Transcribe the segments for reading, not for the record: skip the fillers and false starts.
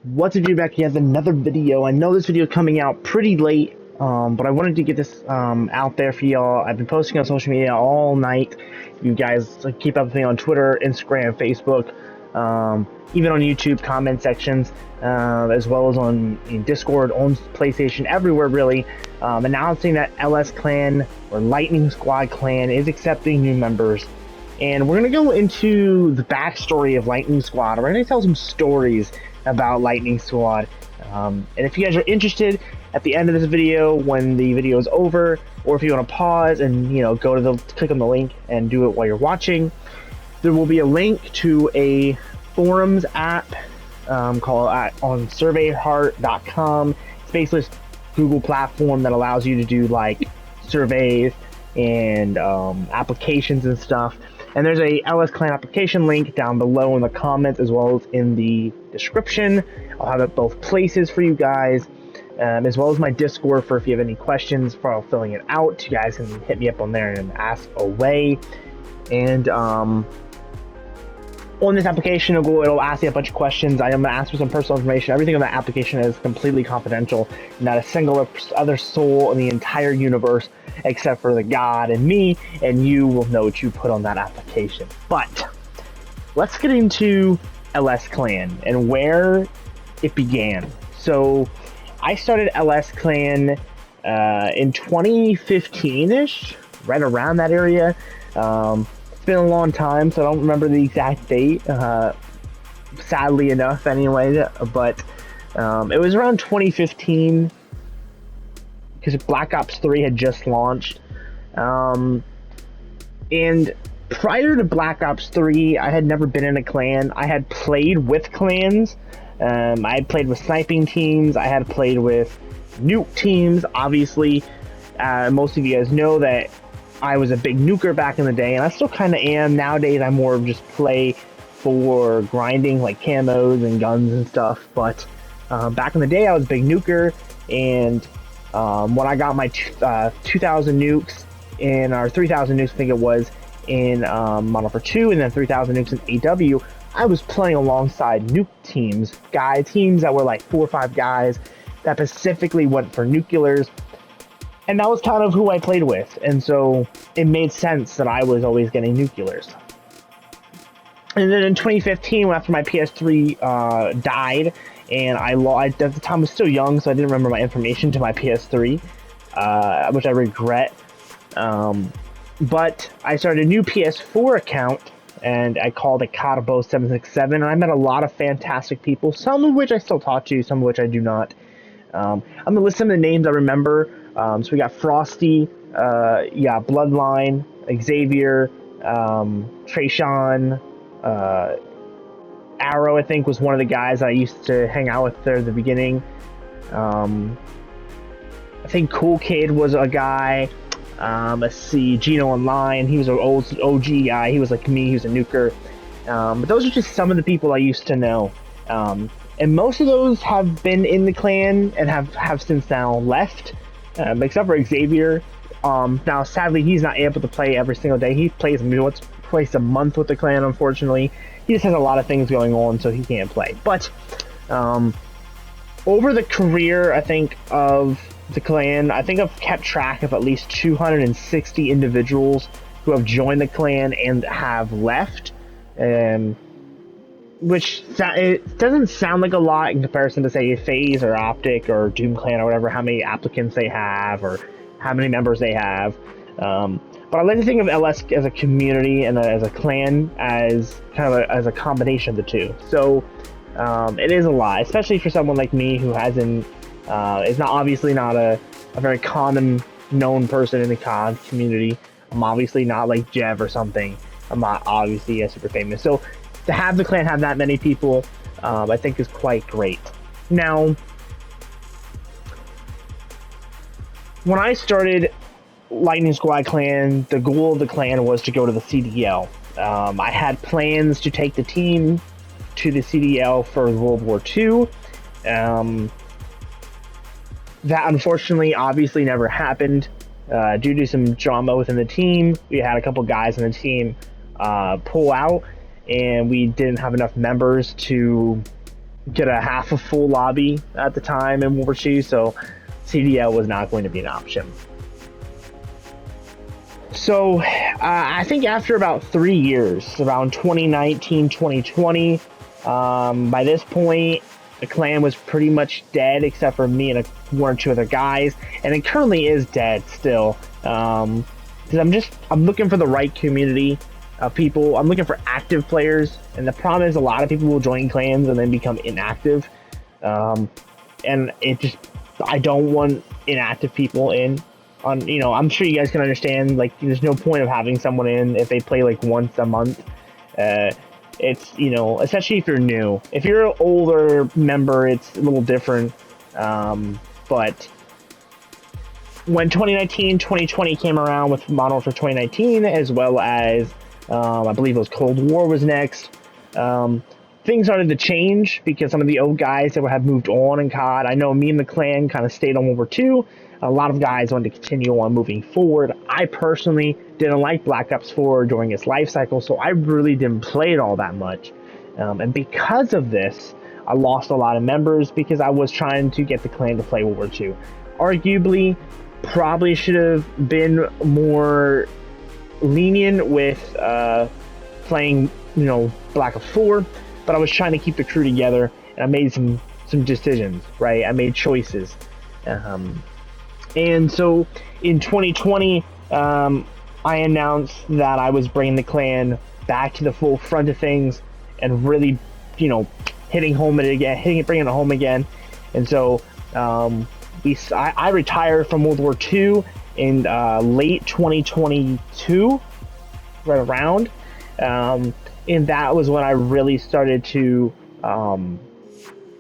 What's up, dude? Back here with another video. I know this video is coming out pretty late, but I wanted to get this out there for y'all. I've been posting on social media all night. You guys keep up with me on Twitter, Instagram, Facebook, even on YouTube comment sections, as well as on Discord, on PlayStation, everywhere really, announcing that LS Clan or Lightning Squad Clan is accepting new members. And we're going to go into the backstory of Lightning Squad. We're going to tell some stories about Lightning Squad. And if you guys are interested, at the end of this video, when the video is over, or if you want to pause and go to click on the link and do it while you're watching, there will be a link to a forums app called on surveyheart.com. It's basically a Google platform that allows you to do like surveys and applications and stuff. And there's a LS Clan application link down below in the comments as well as in the description. I'll have it both places for you guys, as well as my Discord for if you have any questions while filling it out. You guys can hit me up on there and ask away. And on this application, it'll ask you a bunch of questions. I'm going to ask for some personal information. Everything on that application is completely confidential. Not a single other soul in the entire universe, except for the God and me, and you will know what you put on that application. But let's get into LS Clan and where it began. So I started LS Clan in 2015-ish, right around that area. It's been a long time, so I don't remember the exact date, sadly enough anyway, but it was around 2015 because Black Ops 3 had just launched. And prior to Black Ops 3, I had never been in a clan. I had played with clans. I had played with sniping teams. I had played with nuke teams, obviously. Most of you guys know that I was a big nuker back in the day, and I still kind of am. Nowadays, I more of just play for grinding, like camos and guns and stuff. But back in the day, I was a big nuker, and when I got my 2,000 nukes or 3,000 nukes, I think it was, in Modern Warfare 2, and then 3,000 nukes in AW, I was playing alongside nuke teams, teams that were like 4 or 5 guys that specifically went for nuclears. And that was kind of who I played with, and so it made sense that I was always getting nuclears. And then in 2015, after my PS3 died, and I at the time was still young, so I didn't remember my information to my PS3, which I regret. But I started a new PS4 account, and I called it Carbo767, and I met a lot of fantastic people, some of which I still talk to, some of which I do not. I'm going to list some of the names I remember. So we got Frosty, Bloodline, Xavier, Trayshawn, Arrow, I think, was one of the guys I used to hang out with there at the beginning. I think Cool Kid was a guy. Let's see, Gino Online, he was an old OG guy. He was like me, he was a nuker. But those are just some of the people I used to know. And most of those have been in the clan and have since now left. Except for Xavier. Now, sadly, he's not able to play every single day. He plays twice a month with the clan, unfortunately. He just has a lot of things going on, so he can't play. But over the career, I think, of the clan, I think I've kept track of at least 260 individuals who have joined the clan and have left. Which it doesn't sound like a lot in comparison to, say, FaZe or Optic or Doom Clan or whatever, how many applicants they have or how many members they have. But I like to think of LS as a community and as a clan as kind of as a combination of the two. So it is a lot, especially for someone like me who hasn't, is not obviously not a very common known person in the COD community. I'm obviously not like Jev or something. I'm not obviously super famous. So to have the clan have that many people, I think is quite great. Now, when I started Lightning Squad Clan, the goal of the clan was to go to the CDL. I had plans to take the team to the CDL for World War II. That unfortunately obviously never happened due to some drama within the team. We had a couple guys in the team pull out, and we didn't have enough members to get a half a full lobby at the time in World War II, so CDL was not going to be an option. So I think after about 3 years, around 2019, 2020, by this point, the clan was pretty much dead except for me and one or two other guys, and it currently is dead still. Because I'm looking for the right community of people. I'm looking for active players, and the problem is a lot of people will join clans and then become inactive. And I don't want inactive people in. I'm sure you guys can understand, like, there's no point of having someone in if they play like once a month. It's, especially if you're new. If you're an older member, it's a little different. But when 2019, 2020 came around with Modern Warfare 2019, as well as, I believe it was Cold War was next, things started to change because some of the old guys that had moved on in COD. I know me and the clan kind of stayed on World War II. A lot of guys wanted to continue on moving forward. I personally didn't like Black Ops 4 during its life cycle, so I really didn't play it all that much. And because of this, I lost a lot of members because I was trying to get the clan to play World War II. Arguably, probably should have been more lenient with playing, Black Ops 4, but I was trying to keep the crew together, and I made some decisions, right? I made choices. And so in 2020, I announced that I was bringing the clan back to the full front of things and really, bringing it home again. And so I retired from World War II in late 2022, right around. And that was when I really started to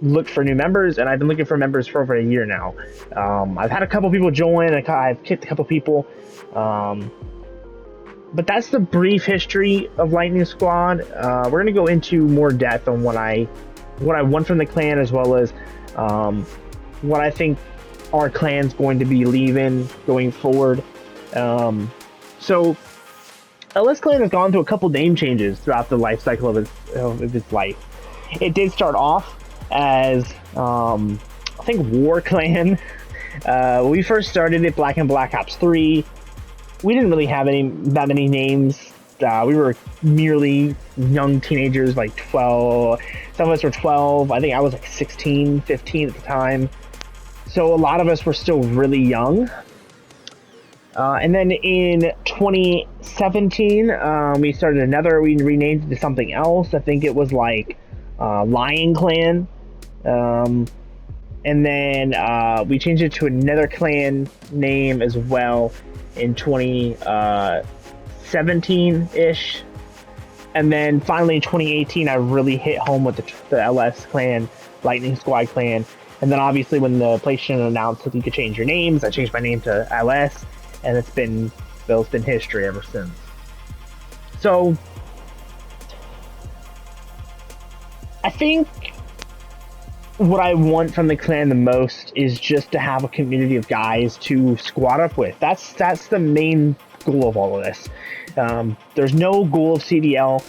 look for new members, and I've been looking for members for over a year now. I've had a couple people join, I've kicked a couple people, but that's the brief history of Lightning Squad. We're going to go into more depth on what I want from the clan, as well as what I think our clan's going to be leaving going forward. So LS Clan has gone through a couple name changes throughout the life cycle of its life. It did start off as I think War Clan. When we first started it, Black Ops 3, we didn't really have that many names. We were merely young teenagers, like 12. Some of us were 12. I think I was like 16, 15 at the time. So a lot of us were still really young. And then in 2017, we renamed it to something else. I think it was like Lion Clan. And then we changed it to another clan name as well in 2017-ish. And then finally in 2018, I really hit home with the LS clan, Lightning Squad clan. And then obviously when the PlayStation announced that you could change your names, I changed my name to LS, and it's been history ever since. So I think what I want from the clan the most is just to have a community of guys to squad up with. That's the main goal of all of this. There's no goal of CDL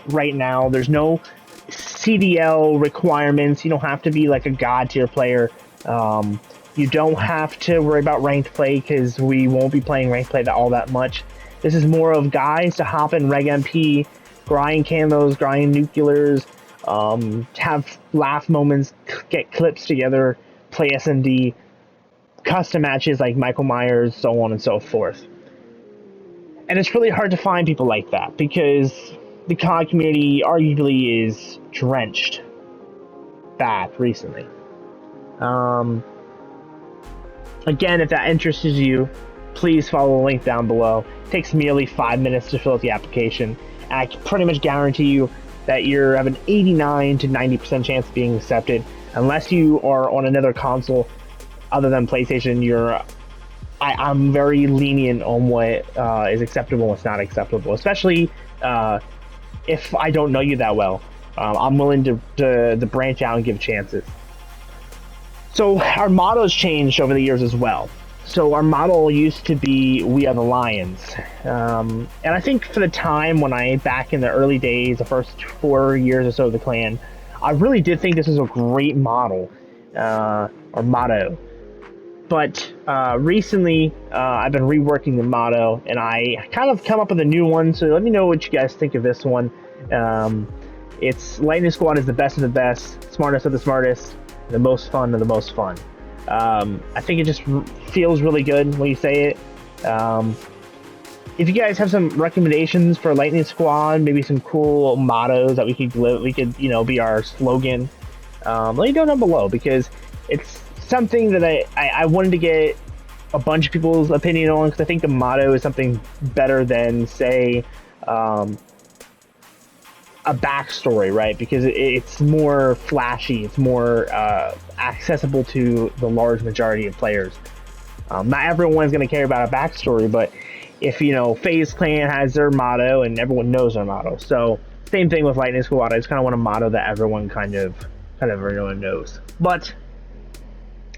right now. There's no CDL requirements. You don't have to be like a god tier player. You don't have to worry about ranked play because we won't be playing ranked play all that much. This is more of guys to hop in Reg MP, grind camos, grind nuclears, have laugh moments, get clips together, play SMD, custom matches like Michael Myers, so on and so forth. And it's really hard to find people like that because the COD community arguably is drenched bad recently. Again, if that interests you, please follow the link down below. It takes merely 5 minutes to fill out the application, and I can pretty much guarantee you that you have an 89 to 90% chance of being accepted. Unless you are on another console other than PlayStation, I'm very lenient on what is acceptable and what's not acceptable, especially if I don't know you that well. I'm willing to branch out and give chances. So our motto's changed over the years as well. So our motto used to be, "We are the Lions." And I think for the time when back in the early days, the first 4 years or so of the clan, I really did think this was a great model, or motto. But recently, I've been reworking the motto, and I kind of come up with a new one. So let me know what you guys think of this one. It's Lightning Squad is the best of the best, smartest of the smartest, the most fun of the most fun. I think it just feels really good when you say it. If you guys have some recommendations for Lightning Squad, maybe some cool mottos that we could be our slogan, let me know down below, because it's something that I wanted to get a bunch of people's opinion on, because I think the motto is something better than, say, a backstory, right? Because it's more flashy, it's more accessible to the large majority of players. Not everyone's going to care about a backstory, but if, FaZe Clan has their motto and everyone knows their motto. So same thing with Lightning Squad. I just kind of want a motto that everyone kind of everyone knows. But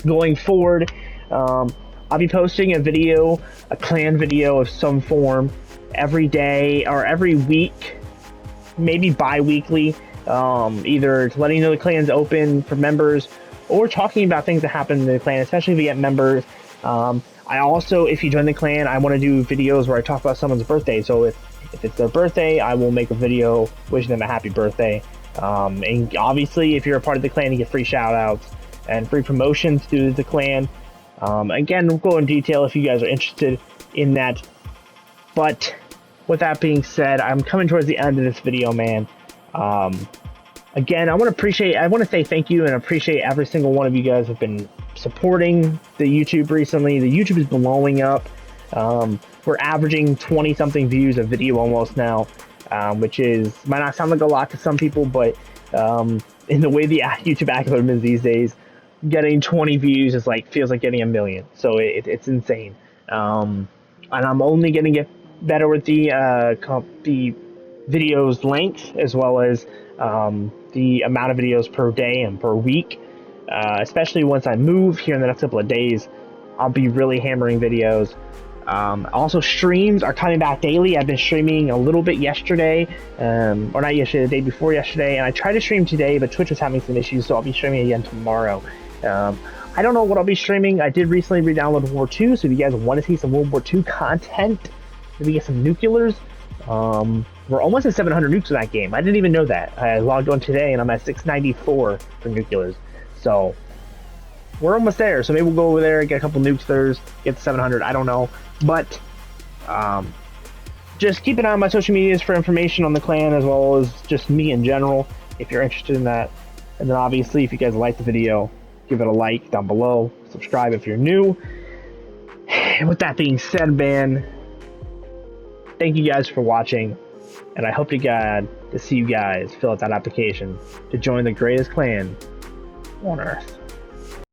going forward, I'll be posting a clan video of some form every day or every week, maybe bi-weekly, either letting you know the clan's open for members or talking about things that happen in the clan, especially if you get members. I also, if you join the clan, I want to do videos where I talk about someone's birthday. So if it's their birthday, I will make a video wishing them a happy birthday. And obviously, if you're a part of the clan, you get free shout-outs and free promotions through the clan. Again, we'll go in detail if you guys are interested in that. But with that being said, I'm coming towards the end of this video, man. Again, I want to say thank you and appreciate every single one of you guys have been supporting the YouTube recently. The YouTube is blowing up. We're averaging 20-something views a video almost now, which might not sound like a lot to some people, but in the way the YouTube algorithm is these days, getting 20 views is feels like getting 1 million. So it's insane. And I'm only going to get better with the videos length, as well as the amount of videos per day and per week. Especially once I move here in the next couple of days, I'll be really hammering videos. Also, streams are coming back daily. I've been streaming a little bit yesterday, or not yesterday, the day before yesterday, and I tried to stream today, but Twitch was having some issues, so I'll be streaming again tomorrow. I don't know what I'll be streaming. I did recently re-download World War II, so if you guys want to see some World War II content, maybe get some nuclears. We're almost at 700 nukes in that game. I didn't even know that. I logged on today, and I'm at 694 for nuclears. So we're almost there. So maybe we'll go over there, get a couple nukes there, get to 700. I don't know. But just keep an eye on my social medias for information on the clan, as well as just me in general, if you're interested in that. And then obviously, if you guys like the video, give it a like down below. Subscribe if you're new. And with that being said, man, thank you guys for watching. And I hope to God to see you guys fill out that application to join the greatest clan on Earth.